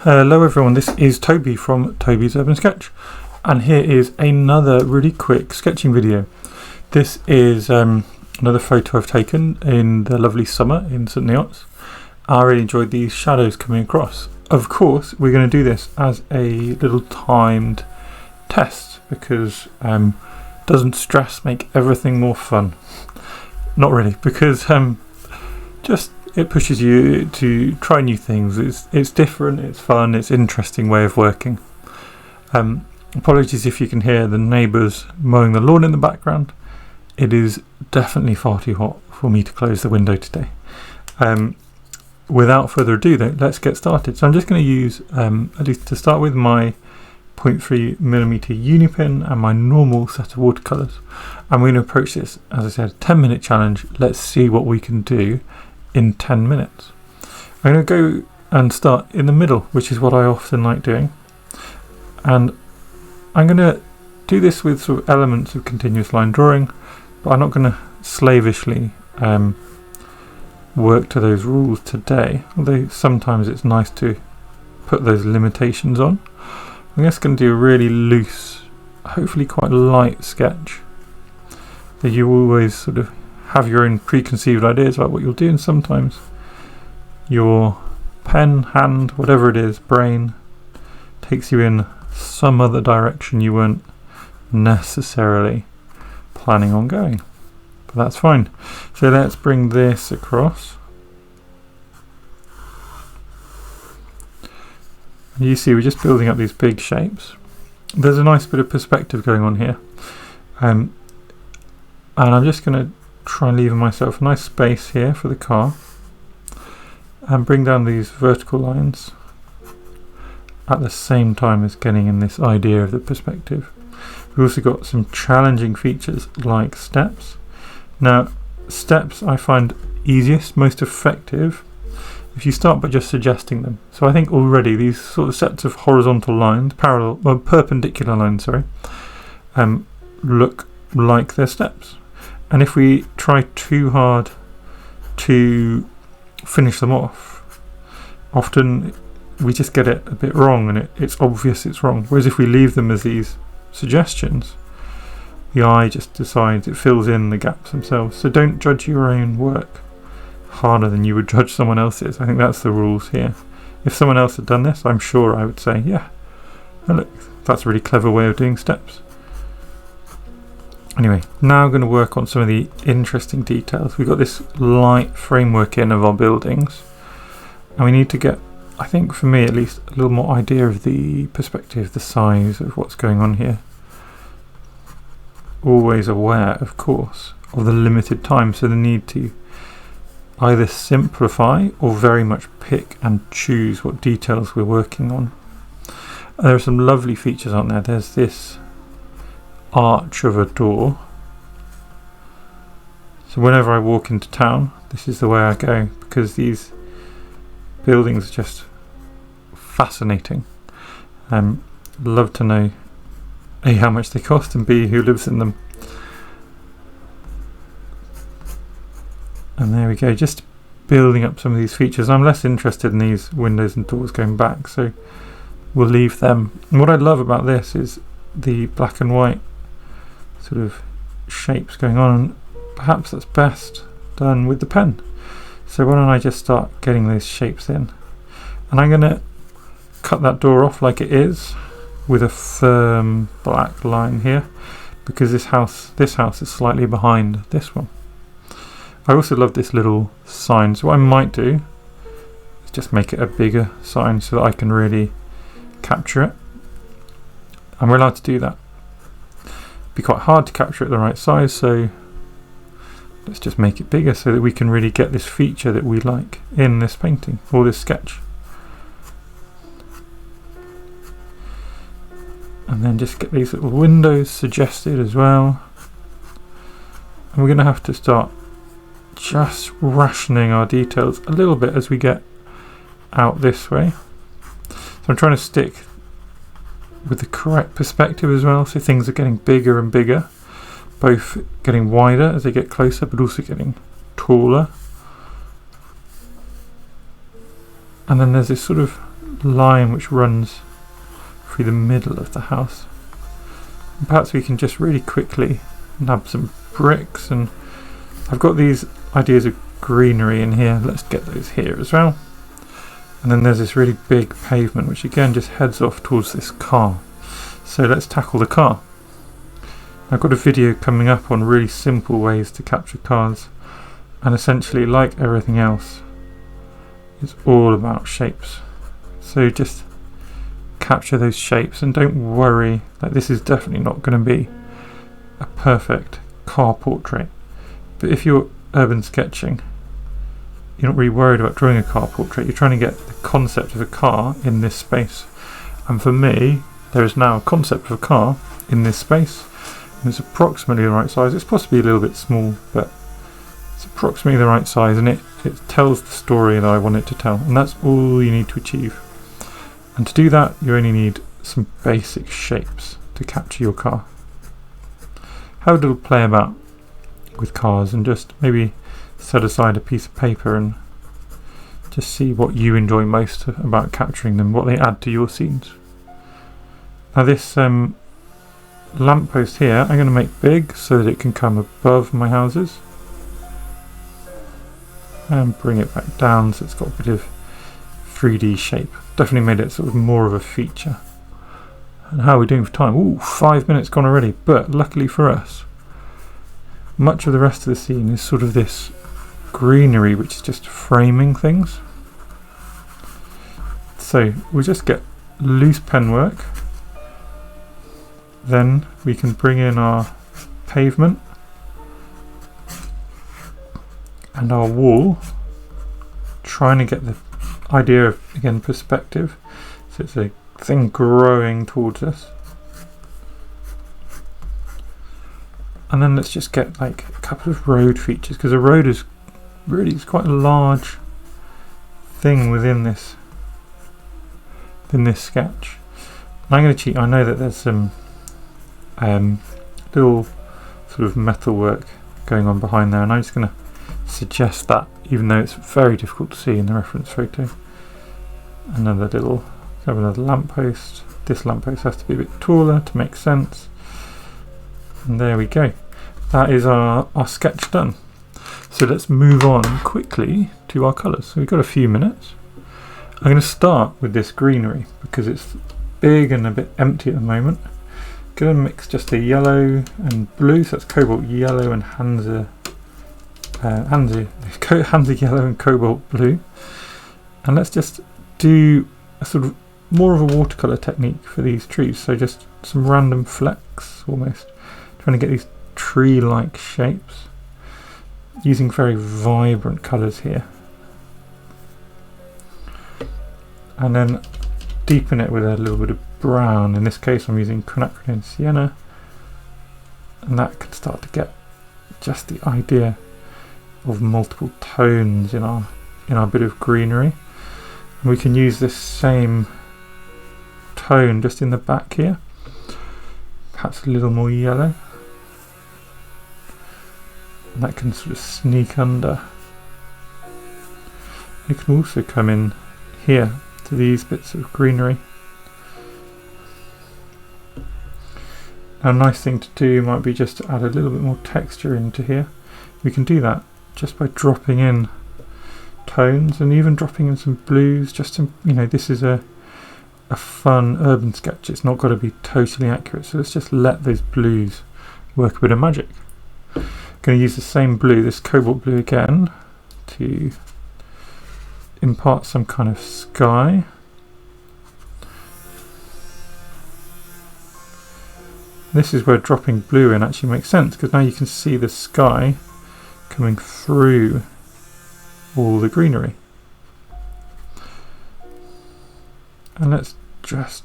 Hello everyone, this is Toby from Toby's Urban Sketch, and here is another really quick sketching video. This is another photo I've taken in the lovely summer in St Neots. I really enjoyed these shadows coming across. Of course, we're going to do this as a little timed test because doesn't stress make everything more fun? Not really, because just it pushes you to try new things. It's different, it's fun, it's an interesting way of working. Apologies if you can hear the neighbours mowing the lawn in the background. It is definitely far too hot for me to close the window today. Without further ado though, let's get started. So I'm just going to use, at least to start with, my 0.3mm uni pen and my normal set of watercolours. I'm going to approach this, as I said, 10-minute challenge. Let's see what we can do in 10 minutes. I'm going to go and start in the middle, which is what I often like doing, and I'm going to do this with sort of elements of continuous line drawing, but I'm not going to slavishly work to those rules today, although sometimes it's nice to put those limitations on. I'm just going to do a really loose, hopefully quite light sketch that you always sort of have your own preconceived ideas about what you'll do, and sometimes your pen, hand, whatever it is, brain takes you in some other direction you weren't necessarily planning on going, but that's fine. So let's bring this across. You see we're just building up these big shapes. There's a nice bit of perspective going on here, and I'm just going to try and leave myself a nice space here for the car and bring down these vertical lines at the same time as getting in this idea of the perspective. We've also got some challenging features like steps. Now, steps I find easiest, most effective if you start by just suggesting them. So I think already these sort of sets of horizontal lines, perpendicular lines, sorry, look like they're steps. And if we try too hard to finish them off, often we just get it a bit wrong, and it's obvious it's wrong. Whereas if we leave them as these suggestions, the eye just decides, it fills in the gaps themselves. So don't judge your own work harder than you would judge someone else's. I think that's the rules here. If someone else had done this, I'm sure I would say, yeah, oh, look, that's a really clever way of doing steps. Anyway, now I'm going to work on some of the interesting details. We've got this light framework in of our buildings, and we need to get, I think for me at least, a little more idea of the perspective, the size of what's going on here. Always aware, of course, of the limited time, so the need to either simplify or very much pick and choose what details we're working on. There are some lovely features on there. There's this arch of a door, so whenever I walk into town, this is the way I go, because these buildings are just fascinating. Love to know A, how much they cost, and B, who lives in them. And there we go, just building up some of these features. I'm less interested in these windows and doors going back, so we'll leave them. And what I love about this is the black and white sort of shapes going on, and perhaps that's best done with the pen. So why don't I just start getting those shapes in, and I'm going to cut that door off like it is with a firm black line here, because this house is slightly behind this one. I also love this little sign, so what I might do is just make it a bigger sign so that I can really capture it, and we're allowed to do that. Be quite hard to capture it the right size, so let's just make it bigger so that we can really get this feature that we like in this painting or this sketch. And then just get these little windows suggested as well, and we're going to have to start just rationing our details a little bit as we get out this way. So I'm trying to stick with the correct perspective as well, so things are getting bigger and bigger, both getting wider as they get closer but also getting taller. And then there's this sort of line which runs through the middle of the house. And perhaps we can just really quickly nab some bricks, and I've got these ideas of greenery in here. Let's get those here as well. And then there's this really big pavement which again just heads off towards this car. So let's tackle the car. I've got a video coming up on really simple ways to capture cars, and essentially, like everything else, it's all about shapes. So just capture those shapes and don't worry, like this is definitely not going to be a perfect car portrait, but if you're urban sketching, you're not really worried about drawing a car portrait. You're trying to get the concept of a car in this space, and for me there is now a concept of a car in this space, and it's approximately the right size. It's possibly a little bit small, but it's approximately the right size, and it tells the story that I want it to tell, and that's all you need to achieve. And to do that, you only need some basic shapes to capture your car. Have a little play about with cars and just maybe set aside a piece of paper and just see what you enjoy most about capturing them, what they add to your scenes. Now this lamppost here I'm going to make big so that it can come above my houses, and bring it back down so it's got a bit of 3D shape. Definitely made it sort of more of a feature. And how are we doing for time? Ooh, 5 minutes gone already, but luckily for us, much of the rest of the scene is sort of this greenery which is just framing things. So we'll just get loose pen work, then we can bring in our pavement and our wall, trying to get the idea of, again, perspective, so it's a thing growing towards us. And then let's just get like a couple of road features, because a road is really, it's quite a large thing within this sketch. And I'm going to cheat. I know that there's some little sort of metal work going on behind there, and I'm just going to suggest that, even though it's very difficult to see in the reference photo. Another lamppost. This lamppost has to be a bit taller to make sense. And there we go. That is our sketch done. So let's move on quickly to our colours. So we've got a few minutes. I'm going to start with this greenery because it's big and a bit empty at the moment. Going to mix just a yellow and blue, so that's cobalt yellow and Hansa yellow and cobalt blue. And let's just do a sort of more of a watercolour technique for these trees. So just some random flecks almost, trying to get these tree-like shapes, using very vibrant colours here. And then deepen it with a little bit of brown. In this case I'm using quinacridone sienna, and that can start to get just the idea of multiple tones in our bit of greenery. And we can use this same tone just in the back here, perhaps a little more yellow, and that can sort of sneak under. You can also come in here to these bits of greenery. Now, a nice thing to do might be just to add a little bit more texture into here. We can do that just by dropping in tones and even dropping in some blues, just to, this is a fun urban sketch. It's not got to be totally accurate, so let's just let those blues work a bit of magic. Going to use the same blue, this cobalt blue again, to impart some kind of sky. This is where dropping blue in actually makes sense, because now you can see the sky coming through all the greenery. And let's just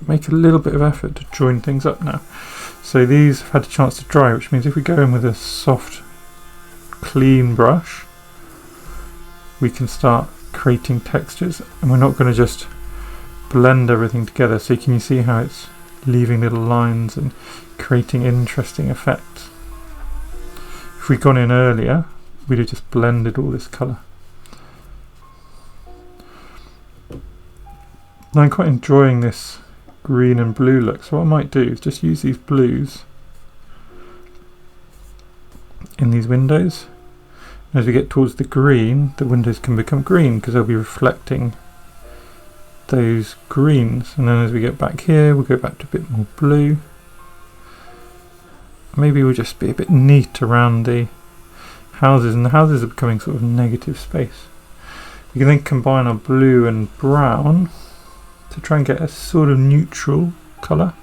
make a little bit of effort to join things up now. So these have had a chance to dry, which means if we go in with a soft, clean brush, we can start creating textures, and we're not going to just blend everything together. So can you see how it's leaving little lines and creating interesting effects? If we'd gone in earlier, we'd have just blended all this colour. And I'm quite enjoying this green and blue look, so what I might do is just use these blues in these windows. And as we get towards the green, the windows can become green because they'll be reflecting those greens. And then as we get back here, we'll go back to a bit more blue. Maybe we'll just be a bit neat around the houses, and the houses are becoming sort of negative space. We can then combine our blue and brown to try and get a sort of neutral colour,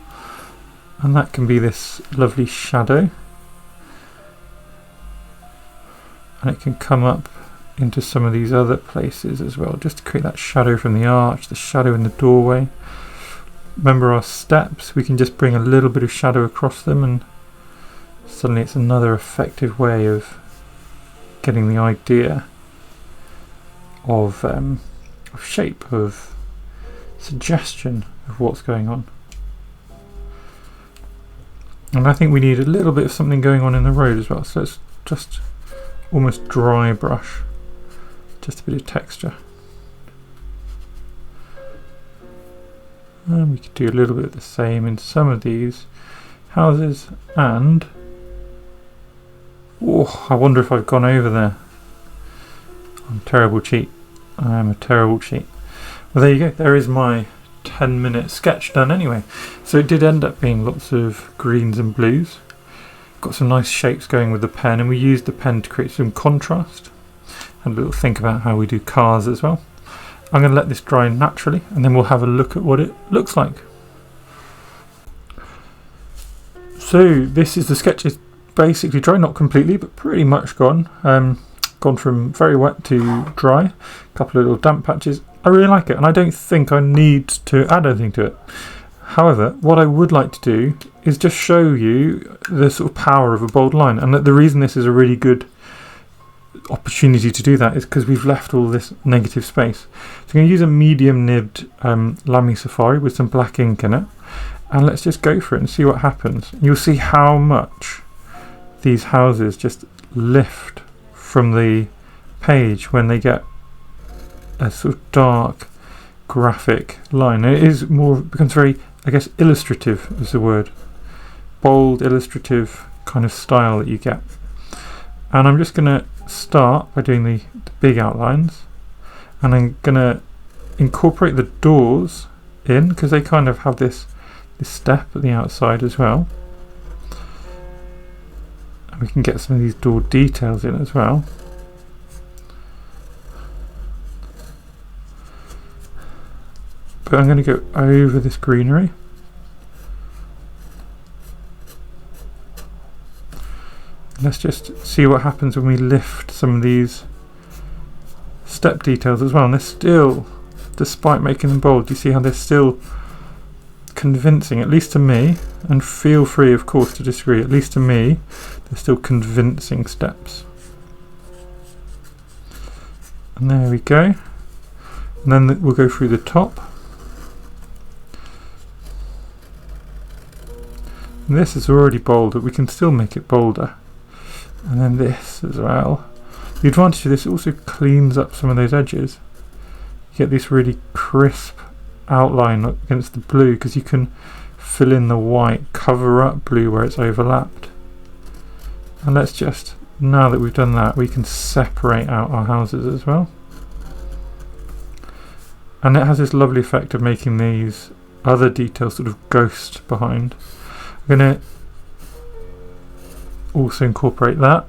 and that can be this lovely shadow, and it can come up into some of these other places as well, just to create that shadow from the arch, the shadow in the doorway. Remember our steps, we can just bring a little bit of shadow across them, and suddenly it's another effective way of getting the idea of shape, of suggestion of what's going on. And I think we need a little bit of something going on in the road as well, so let's just almost dry brush, just a bit of texture. And we could do a little bit of the same in some of these houses. And oh, I wonder if I've gone over there. I'm a terrible cheat. I am a terrible cheat. Well, there you go. There is my 10-minute sketch done anyway. So it did end up being lots of greens and blues. Got some nice shapes going with the pen, and we used the pen to create some contrast. And a little think about how we do cars as well. I'm going to let this dry naturally, and then we'll have a look at what it looks like. So this is the sketch. It's basically dry, not completely, but pretty much gone. Gone from very wet to dry. A couple of little damp patches. I really like it, and I don't think I need to add anything to it. However, what I would like to do is just show you the sort of power of a bold line, and that the reason this is a really good opportunity to do that is because we've left all this negative space. So I'm going to use a medium nibbed Lamy Safari with some black ink in it, and let's just go for it and see what happens. You'll see how much these houses just lift from the page when they get a sort of dark graphic line. And it becomes very, I guess, illustrative is the word. Bold, illustrative kind of style that you get. And I'm just going to start by doing the big outlines, and I'm going to incorporate the doors in because they kind of have this step at the outside as well. And we can get some of these door details in as well. But I'm going to go over this greenery. Let's just see what happens when we lift some of these step details as well. And they're still, despite making them bold, you see how they're still convincing, at least to me, and feel free of course to disagree, at least to me, they're still convincing steps. And there we go. And then we'll go through the top. And this is already bold, but we can still make it bolder. And then this as well. The advantage of this, also cleans up some of those edges. You get this really crisp outline against the blue because you can fill in the white, cover up blue where it's overlapped. And let's just, now that we've done that, we can separate out our houses as well. And it has this lovely effect of making these other details sort of ghost behind. I'm going to also incorporate that,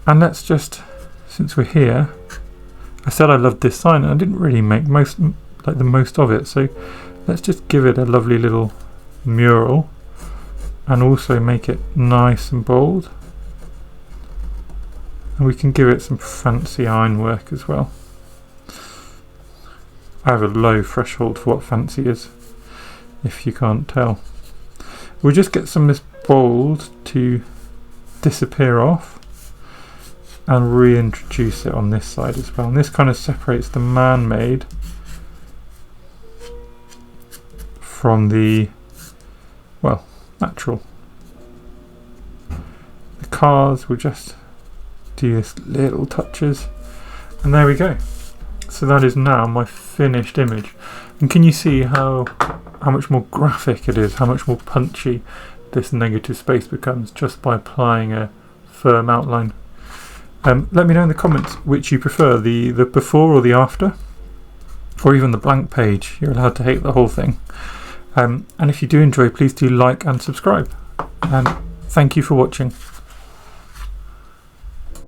and let's just, since we're here, I said I loved this sign and I didn't really make the most of it, so let's just give it a lovely little mural and also make it nice and bold, and we can give it some fancy ironwork as well. I have a low threshold for what fancy is, if you can't tell. We'll just get some of this bold to disappear off and reintroduce it on this side as well. And this kind of separates the man-made from the, well, natural. The cars will just do this little touches, and there we go. So that is now my finished image. And can you see how much more graphic it is, how much more punchy this negative space becomes just by applying a firm outline? Let me know in the comments which you prefer, the before or the after, or even the blank page. You're allowed to hate the whole thing. And if you do enjoy, please do like and subscribe. Thank you for watching.